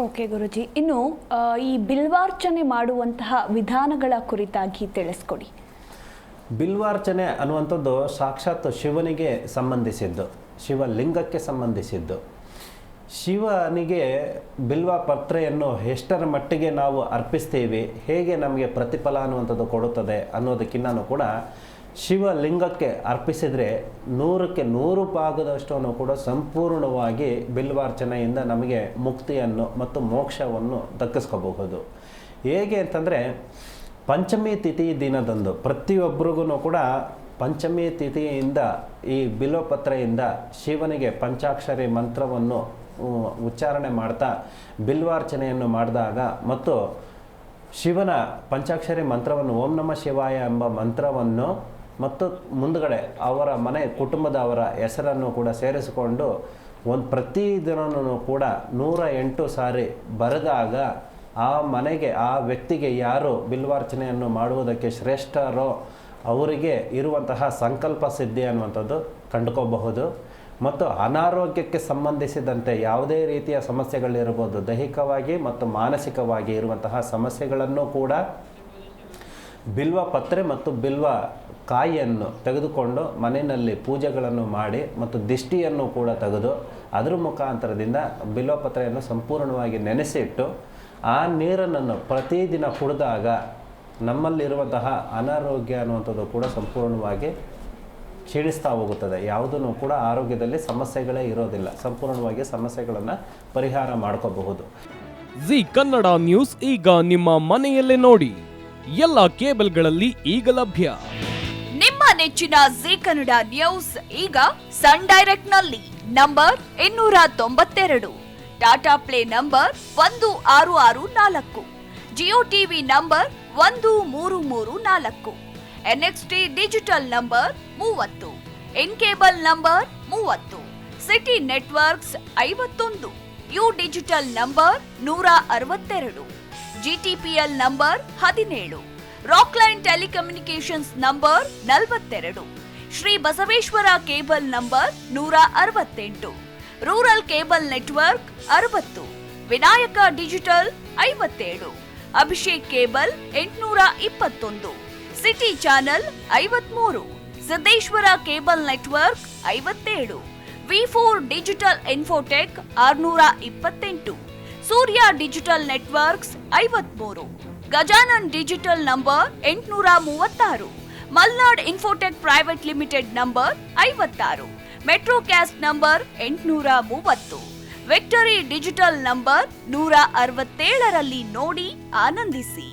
Okay ಗುರುಜಿ, ಇನ್ನು ಈ ಬಿಲ್ವಾರ್ಚನೆ ಮಾಡುವಂತಹ ವಿಧಾನಗಳ ಕುರಿತಾಗಿ ತಿಳಿಸ್ಕೊಡಿ. ಬಿಲ್ವಾರ್ಚನೆ ಅನ್ನುವಂಥದ್ದು ಸಾಕ್ಷಾತ್ ಶಿವನಿಗೆ ಸಂಬಂಧಿಸಿದ್ದು, ಶಿವಲಿಂಗಕ್ಕೆ ಸಂಬಂಧಿಸಿದ್ದು. ಶಿವನಿಗೆ ಬಿಲ್ವ ಪತ್ರೆಯನ್ನು ಎಷ್ಟರ ಮಟ್ಟಿಗೆ ನಾವು ಅರ್ಪಿಸ್ತೀವಿ, ಹೇಗೆ ನಮಗೆ ಪ್ರತಿಫಲ ಅನ್ನುವಂಥದ್ದು ಕೊಡುತ್ತದೆ ಅನ್ನೋದಕ್ಕಿಂತನೂ ಕೂಡ ಶಿವಲಿಂಗಕ್ಕೆ ಅರ್ಪಿಸಿದರೆ 100ಕ್ಕೆ 100 ಭಾಗದಷ್ಟನ್ನು ಕೂಡ ಸಂಪೂರ್ಣವಾಗಿ ಬಿಲ್ವಾರ್ಚನೆಯಿಂದ ನಮಗೆ ಮುಕ್ತಿಯನ್ನು ಮತ್ತು ಮೋಕ್ಷವನ್ನು ದಕ್ಕಿಸ್ಕೋಬಹುದು. ಹೇಗೆ ಅಂತಂದರೆ, ಪಂಚಮಿ ತಿಥಿ ದಿನದಂದು ಪ್ರತಿಯೊಬ್ಬರಿಗೂ ಕೂಡ ಪಂಚಮಿ ತಿಥಿಯಿಂದ ಈ ಬಿಲ್ವಪತ್ರೆಯಿಂದ ಶಿವನಿಗೆ ಪಂಚಾಕ್ಷರಿ ಮಂತ್ರವನ್ನು ಉಚ್ಚಾರಣೆ ಮಾಡ್ತಾ ಬಿಲ್ವಾರ್ಚನೆಯನ್ನು ಮಾಡಿದಾಗ ಮತ್ತು ಶಿವನ ಪಂಚಾಕ್ಷರಿ ಮಂತ್ರವನ್ನು ಓಂ ನಮಃ ಶಿವಾಯ ಎಂಬ ಮಂತ್ರವನ್ನು ಮತ್ತು ಮುಂದುಗಡೆ ಅವರ ಮನೆ ಕುಟುಂಬದವರ ಹೆಸರನ್ನು ಕೂಡ ಸೇರಿಸಿಕೊಂಡು ಪ್ರತಿದಿನವೂ ಕೂಡ 108 ಸಾರಿ ಬರೆದಾಗ ಆ ಮನೆಗೆ, ಆ ವ್ಯಕ್ತಿಗೆ ಯಾರು ಬಿಲ್ವಾರ್ಚನೆಯನ್ನು ಮಾಡುವುದಕ್ಕೆ ಶ್ರೇಷ್ಠರೋ ಅವರಿಗೆ ಇರುವಂತಹ ಸಂಕಲ್ಪ ಸಿದ್ಧಿ ಅನ್ನುವಂಥದ್ದು ಕಂಡುಕೋಬಹುದು. ಮತ್ತು ಅನಾರೋಗ್ಯಕ್ಕೆ ಸಂಬಂಧಿಸಿದಂತೆ ಯಾವುದೇ ರೀತಿಯ ಸಮಸ್ಯೆಗಳಿರ್ಬೋದು, ದೈಹಿಕವಾಗಿ ಮತ್ತು ಮಾನಸಿಕವಾಗಿ ಇರುವಂತಹ ಸಮಸ್ಯೆಗಳನ್ನು ಕೂಡ ಬಿಲ್ವ ಪತ್ರೆ ಮತ್ತು ಬಿಲ್ವ ಕಾಯಿಯನ್ನು ತೆಗೆದುಕೊಂಡು ಮನೆಯಲ್ಲಿ ಪೂಜೆಗಳನ್ನು ಮಾಡಿ ಮತ್ತು ದಿಷ್ಟಿಯನ್ನು ಕೂಡ ತೆಗೆದು ಅದರ ಮುಖಾಂತರದಿಂದ ಬಿಲ್ವಪತ್ರೆಯನ್ನು ಸಂಪೂರ್ಣವಾಗಿ ನೆನೆಸಿಟ್ಟು ಆ ನೀರನ್ನು ಪ್ರತಿದಿನ ಕುಡಿದಾಗ ನಮ್ಮಲ್ಲಿರುವಂತಹ ಅನಾರೋಗ್ಯ ಅನ್ನುವಂಥದ್ದು ಕೂಡ ಸಂಪೂರ್ಣವಾಗಿ ಕ್ಷೀಣಿಸ್ತಾ ಹೋಗುತ್ತದೆ. ಯಾವುದೂ ಕೂಡ ಆರೋಗ್ಯದಲ್ಲಿ ಸಮಸ್ಯೆಗಳೇ ಇರೋದಿಲ್ಲ. ಸಂಪೂರ್ಣವಾಗಿ ಸಮಸ್ಯೆಗಳನ್ನು ಪರಿಹಾರ ಮಾಡ್ಕೋಬಹುದು. ಜಿ ಕನ್ನಡ ನ್ಯೂಸ್ ಈಗ ನಿಮ್ಮ ಮನೆಯಲ್ಲೇ ನೋಡಿ. ಎಲ್ಲ ಕೇಬಲ್ಗಳಲ್ಲಿ ಈಗ ಲಭ್ಯ. ನಿಮ್ಮ ನೆಚ್ಚಿನ ಜಿ ಕನ್ನಡ ನ್ಯೂಸ್ ಈಗ ಸನ್ ಡೈರೆಕ್ಟ್ ನಲ್ಲಿ number 292, Tata play number 1664, Jio TV number 1334, NXT digital number 30, in cable number 30, city networks 51, U digital number 162, GTPL number 17, Rockline telecommunications number 42, Shri Basaveshwara cable number 168, rural cable network 60, Vinayaka digital 57, Abhishek cable 821, city channel 53, Siddeshwara cable network 57, V4 digital Infotech 628, Surya digital networks 53, Gajanan digital number 836, Malnad Infotech private limited number 56, Metrocast number 830, Victory Digital number 167ರಲ್ಲಿ ನೋಡಿ ಆನಂದಿಸಿ.